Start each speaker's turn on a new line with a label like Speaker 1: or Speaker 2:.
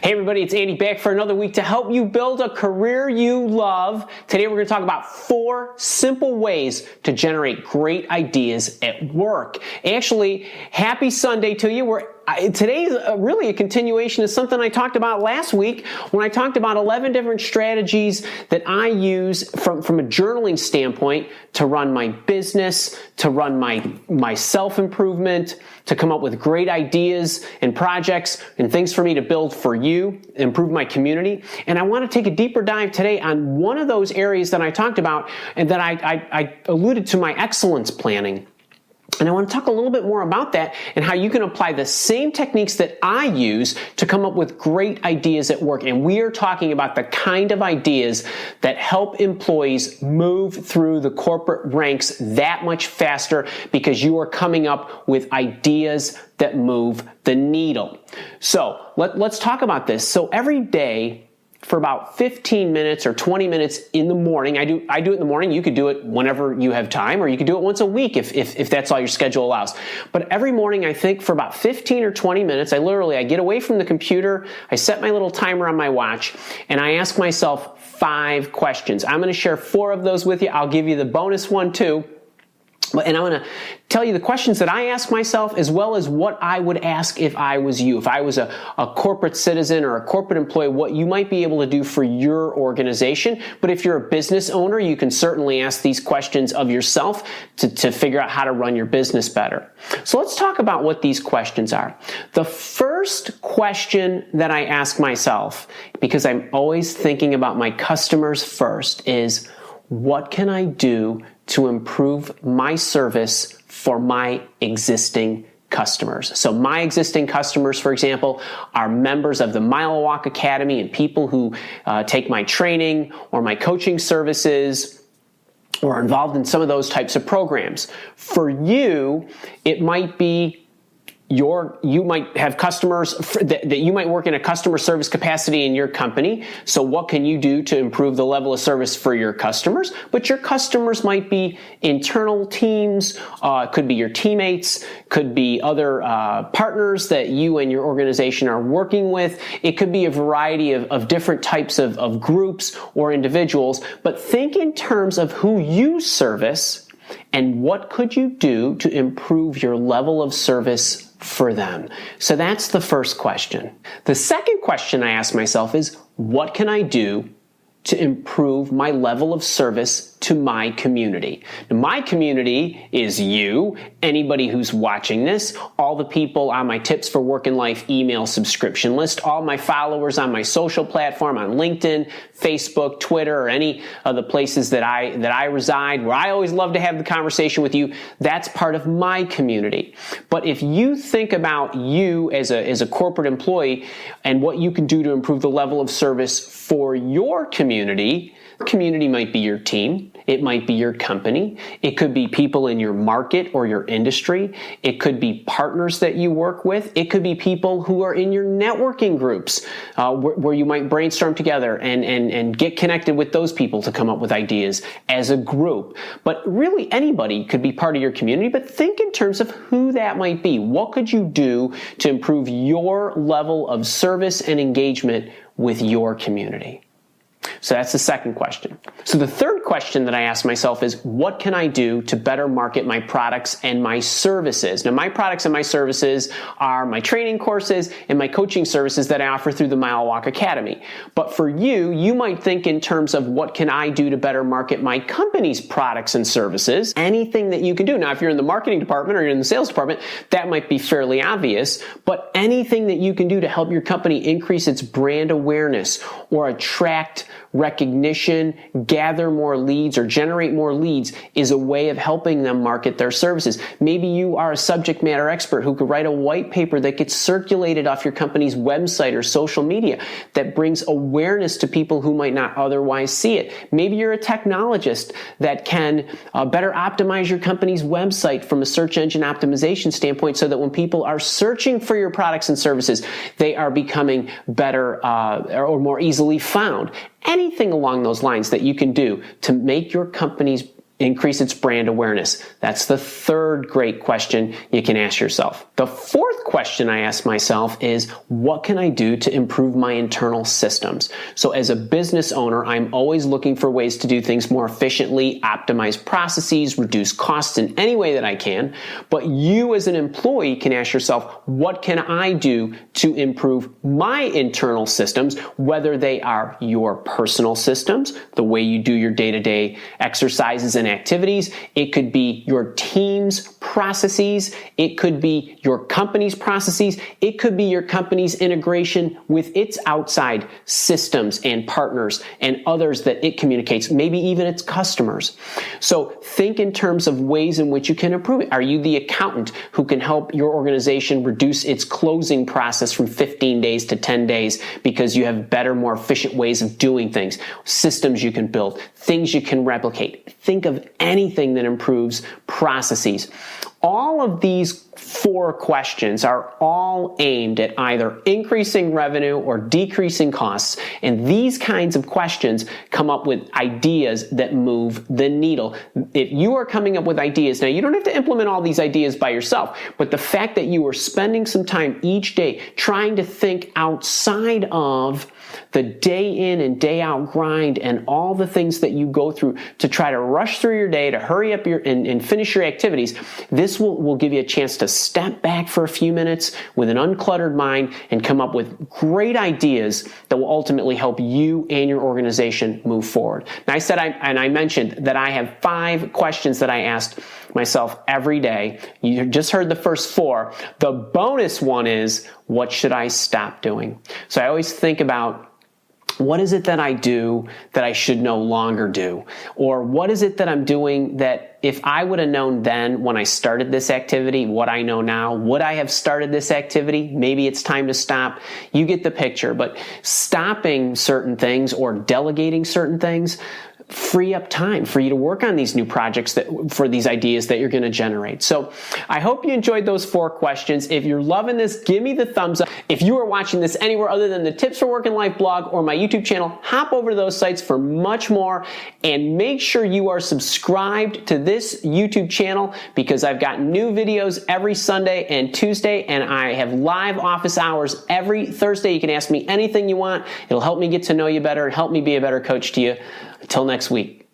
Speaker 1: Hey everybody, it's Andy back for another week to help you build a career you love. Today we're going to talk about 4 simple ways to generate great ideas at work. Actually, happy Sunday to you. Today is really a continuation of something I talked about last week when I talked about 11 different strategies that I use from a journaling standpoint to run my business, to run my self-improvement, to come up with great ideas and projects and things for me to build for you, improve my community. And I want to take a deeper dive today on one of those areas that I talked about and that I alluded to, my excellence planning. And I want to talk a little bit more about that and how you can apply the same techniques that I use to come up with great ideas at work. And we are talking about the kind of ideas that help employees move through the corporate ranks that much faster because you are coming up with ideas that move the needle. So let's talk about this. So every day, for about 15 minutes or 20 minutes in the morning. I do it in the morning. You could do it whenever you have time, or you could do it once a week if that's all your schedule allows. But every morning, I think for about 15 or 20 minutes, I get away from the computer, I set my little timer on my watch, and I ask myself 5 questions. I'm going to share 4 of those with you. I'll give you the bonus one too. And I'm going to tell you the questions that I ask myself as well as what I would ask if I was you. If I was a corporate citizen or a corporate employee, what you might be able to do for your organization. But if you're a business owner, you can certainly ask these questions of yourself to figure out how to run your business better. So let's talk about what these questions are. The first question that I ask myself, because I'm always thinking about my customers first, is what can I do to improve my service for my existing customers? So my existing customers, for example, are members of the Mile Walk Academy and people who take my training or my coaching services or are involved in some of those types of programs. For you, it might be you might have customers that you might work in a customer service capacity in your company. So what can you do to improve the level of service for your customers? But your customers might be internal teams, could be your teammates, could be other partners that you and your organization are working with. It could be a variety of different types of groups or individuals. But think in terms of who you service and what could you do to improve your level of service for them. So that's the first question. The second question I ask myself is, what can I do to improve my level of service to my community? Now, my community is you, anybody who's watching this, all the people on my Tips for Work and Life email subscription list, all my followers on my social platform, on LinkedIn, Facebook, Twitter, or any of the places that I reside, where I always love to have the conversation with you. That's part of my community. But if you think about you as a corporate employee and what you can do to improve the level of service for your community, the community might be your team. It might be your company. It could be people in your market or your industry. It could be partners that you work with. It could be people who are in your networking groups where you might brainstorm together and get connected with those people to come up with ideas as a group. But really anybody could be part of your community, but think in terms of who that might be. What could you do to improve your level of service and engagement with your community? So that's the second question. So the third question that I ask myself is, what can I do to better market my products and my services? Now, my products and my services are my training courses and my coaching services that I offer through the Mile Walk Academy. But for you, you might think in terms of what can I do to better market my company's products and services? Anything that you can do. Now, if you're in the marketing department or you're in the sales department, that might be fairly obvious, but anything that you can do to help your company increase its brand awareness or attract recognition, gather more leads, or generate more leads is a way of helping them market their services. Maybe you are a subject matter expert who could write a white paper that gets circulated off your company's website or social media that brings awareness to people who might not otherwise see it. Maybe you're a technologist that can better optimize your company's website from a search engine optimization standpoint so that when people are searching for your products and services, they are becoming better or more easily found. Anything along those lines that you can do to make your company's increase its brand awareness? That's the third great question you can ask yourself. The fourth question I ask myself is, what can I do to improve my internal systems? So as a business owner, I'm always looking for ways to do things more efficiently, optimize processes, reduce costs in any way that I can. But you as an employee can ask yourself, what can I do to improve my internal systems, whether they are your personal systems, the way you do your day-to-day exercises and activities. It could be your team's processes. It could be your company's processes. It could be your company's integration with its outside systems and partners and others that it communicates, maybe even its customers. So think in terms of ways in which you can improve it. Are you the accountant who can help your organization reduce its closing process from 15 days to 10 days because you have better, more efficient ways of doing things, systems you can build, things you can replicate? Think of anything that improves processes. All of these four questions are all aimed at either increasing revenue or decreasing costs. And these kinds of questions come up with ideas that move the needle. If you are coming up with ideas, now you don't have to implement all these ideas by yourself, but the fact that you are spending some time each day trying to think outside of the day in and day out grind and all the things that you go through to try to rush through your day, to hurry up and finish your activities, this will give you a chance to step back for a few minutes with an uncluttered mind and come up with great ideas that will ultimately help you and your organization move forward. Now I mentioned that I have 5 questions that I asked myself every day. You just heard the first 4. The bonus one is, what should I stop doing? So I always think about, what is it that I do that I should no longer do? Or what is it that I'm doing that if I would have known then when I started this activity, what I know now, would I have started this activity? Maybe it's time to stop. You get the picture. But stopping certain things or delegating certain things free up time for you to work on these new projects for these ideas that you're going to generate. So I hope you enjoyed those 4 questions. If you're loving this, give me the thumbs up. If you are watching this anywhere other than the Tips for Work and Life blog or my YouTube channel, hop over to those sites for much more, and make sure you are subscribed to this YouTube channel because I've got new videos every Sunday and Tuesday, and I have live office hours every Thursday. You can ask me anything you want. It'll help me get to know you better and help me be a better coach to you. Until next week.